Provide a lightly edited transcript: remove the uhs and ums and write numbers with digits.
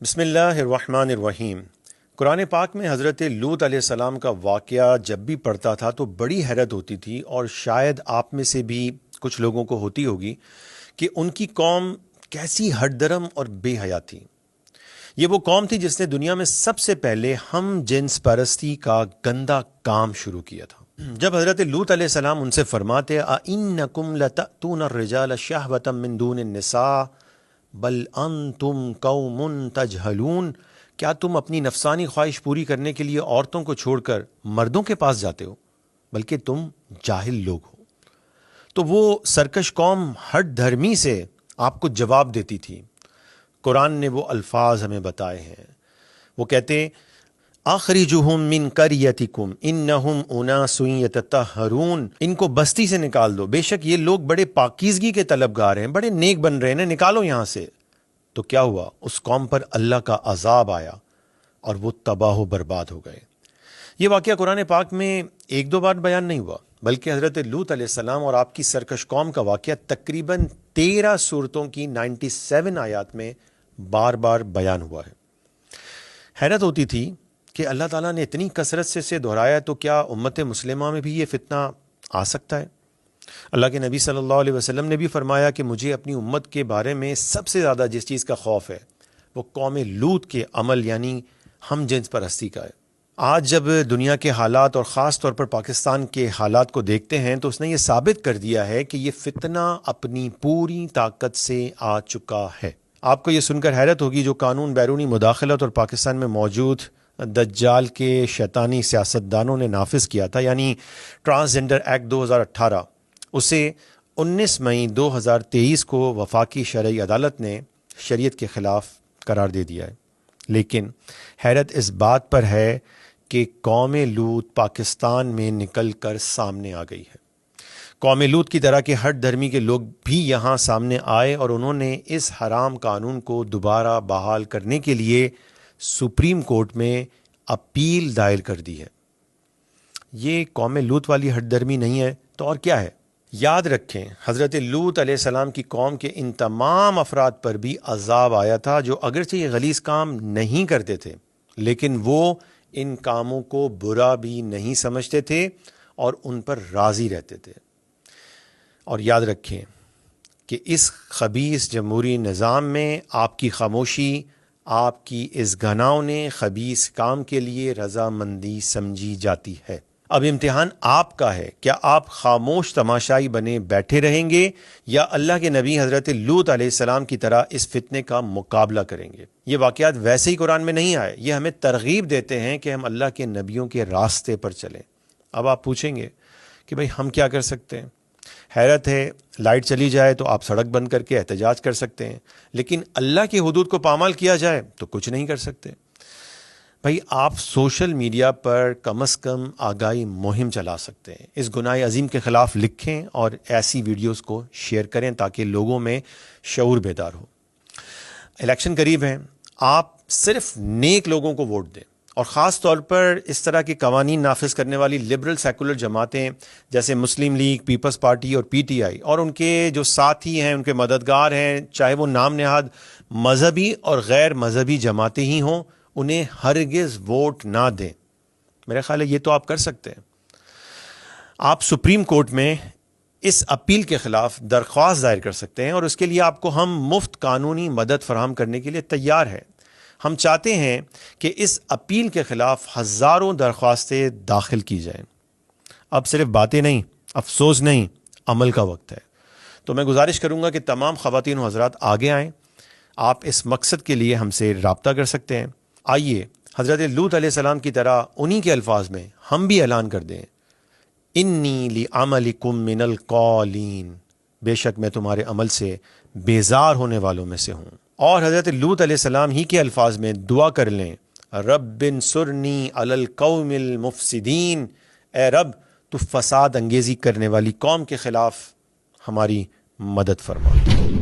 بسم اللہ الرحمن الرحیم۔ قرآن پاک میں حضرت لوط علیہ السلام کا واقعہ جب بھی پڑھتا تھا تو بڑی حیرت ہوتی تھی، اور شاید آپ میں سے بھی کچھ لوگوں کو ہوتی ہوگی کہ ان کی قوم کیسی ہٹ درم اور بے حیا تھی۔ یہ وہ قوم تھی جس نے دنیا میں سب سے پہلے ہم جنس پرستی کا گندا کام شروع کیا تھا۔ جب حضرت لوط علیہ السلام ان سے فرماتے اَإِنَّكُمْ لَتَأْتُونَ الرِّجَالَ شَهْوَةً مِّن دُونِ النِّسَاءِ بل انتم قوم تجہلون، کیا تم اپنی نفسانی خواہش پوری کرنے کے لیے عورتوں کو چھوڑ کر مردوں کے پاس جاتے ہو، بلکہ تم جاہل لوگ ہو۔ تو وہ سرکش قوم ہٹ دھرمی سے آپ کو جواب دیتی تھی۔ قرآن نے وہ الفاظ ہمیں بتائے ہیں، وہ کہتے اخرجوہم من قریتکم انہم اناس یتطہرون، ان کو بستی سے نکال دو، بے شک یہ لوگ بڑے پاکیزگی کے طلبگار ہیں، بڑے نیک بن رہے ہیں، نکالو یہاں سے۔ تو کیا ہوا؟ اس قوم پر اللہ کا عذاب آیا اور وہ تباہ و برباد ہو گئے۔ یہ واقعہ قرآن پاک میں ایک دو بار بیان نہیں ہوا، بلکہ حضرت لوط علیہ السلام اور آپ کی سرکش قوم کا واقعہ تقریباً 13 سورتوں کی 97 آیات میں بار بار بیان ہوا ہے۔ حیرت ہوتی تھی کہ اللہ تعالیٰ نے اتنی کثرت سے اسے دہرایا، تو کیا امت مسلمہ میں بھی یہ فتنہ آ سکتا ہے؟ اللہ کے نبی صلی اللہ علیہ وسلم نے بھی فرمایا کہ مجھے اپنی امت کے بارے میں سب سے زیادہ جس چیز کا خوف ہے وہ قوم لوط کے عمل یعنی ہم جنس پرستی کا ہے۔ آج جب دنیا کے حالات اور خاص طور پر پاکستان کے حالات کو دیکھتے ہیں تو اس نے یہ ثابت کر دیا ہے کہ یہ فتنہ اپنی پوری طاقت سے آ چکا ہے۔ آپ کو یہ سن کر حیرت ہوگی، جو قانون بیرونی مداخلت اور پاکستان میں موجود دجال کے شیطانی سیاستدانوں نے نافذ کیا تھا، یعنی ٹرانسجنڈر ایکٹ 2018، اسے 19 مئی 2023 کو وفاقی شرعی عدالت نے شریعت کے خلاف قرار دے دیا ہے۔ لیکن حیرت اس بات پر ہے کہ قوم لوط پاکستان میں نکل کر سامنے آ گئی ہے۔ قوم لوط کی طرح کے ہٹ دھرمی کے لوگ بھی یہاں سامنے آئے اور انہوں نے اس حرام قانون کو دوبارہ بحال کرنے کے لیے سپریم کورٹ میں اپیل دائر کر دی ہے۔ یہ قوم لوط والی ہٹ دھرمی نہیں ہے تو اور کیا ہے؟ یاد رکھیں، حضرت لوط علیہ السلام کی قوم کے ان تمام افراد پر بھی عذاب آیا تھا، جو اگرچہ یہ غلیظ کام نہیں کرتے تھے لیکن وہ ان کاموں کو برا بھی نہیں سمجھتے تھے اور ان پر راضی رہتے تھے۔ اور یاد رکھیں کہ اس خبیث جمہوری نظام میں آپ کی خاموشی، آپ کی اس گناؤنے خبیث کام کے لیے رضامندی سمجھی جاتی ہے۔ اب امتحان آپ کا ہے، کیا آپ خاموش تماشائی بنے بیٹھے رہیں گے یا اللہ کے نبی حضرت لوط علیہ السلام کی طرح اس فتنے کا مقابلہ کریں گے؟ یہ واقعات ویسے ہی قرآن میں نہیں آئے، یہ ہمیں ترغیب دیتے ہیں کہ ہم اللہ کے نبیوں کے راستے پر چلیں۔ اب آپ پوچھیں گے کہ بھئی ہم کیا کر سکتے ہیں؟ حیرت ہے، لائٹ چلی جائے تو آپ سڑک بند کر کے احتجاج کر سکتے ہیں، لیکن اللہ کی حدود کو پامال کیا جائے تو کچھ نہیں کر سکتے۔ بھائی آپ سوشل میڈیا پر کم از کم آگاہی مہم چلا سکتے ہیں، اس گناہ عظیم کے خلاف لکھیں اور ایسی ویڈیوز کو شیئر کریں تاکہ لوگوں میں شعور بیدار ہو۔ الیکشن قریب ہیں، آپ صرف نیک لوگوں کو ووٹ دیں، اور خاص طور پر اس طرح کے قوانین نافذ کرنے والی لبرل سیکولر جماعتیں جیسے مسلم لیگ، پیپلز پارٹی اور پی ٹی آئی، اور ان کے جو ساتھی ہیں، ان کے مددگار ہیں، چاہے وہ نام نہاد مذہبی اور غیر مذہبی جماعتیں ہی ہوں، انہیں ہرگز ووٹ نہ دیں۔ میرا خیال ہے یہ تو آپ کر سکتے ہیں۔ آپ سپریم کورٹ میں اس اپیل کے خلاف درخواست دائر کر سکتے ہیں، اور اس کے لیے آپ کو ہم مفت قانونی مدد فراہم کرنے کے لیے تیار ہیں۔ ہم چاہتے ہیں کہ اس اپیل کے خلاف ہزاروں درخواستیں داخل کی جائیں۔ اب صرف باتیں نہیں، افسوس نہیں، عمل کا وقت ہے۔ تو میں گزارش کروں گا کہ تمام خواتین و حضرات آگے آئیں۔ آپ اس مقصد کے لیے ہم سے رابطہ کر سکتے ہیں۔ آئیے حضرت لوط علیہ السلام کی طرح انہی کے الفاظ میں ہم بھی اعلان کر دیں، انی لعملکم من القالین، بے شک میں تمہارے عمل سے بیزار ہونے والوں میں سے ہوں۔ اور حضرت لوط علیہ السلام ہی کے الفاظ میں دعا کر لیں، رب انصرنی علی القوم المفسدین، اے رب تو فساد انگیزی کرنے والی قوم کے خلاف ہماری مدد فرما۔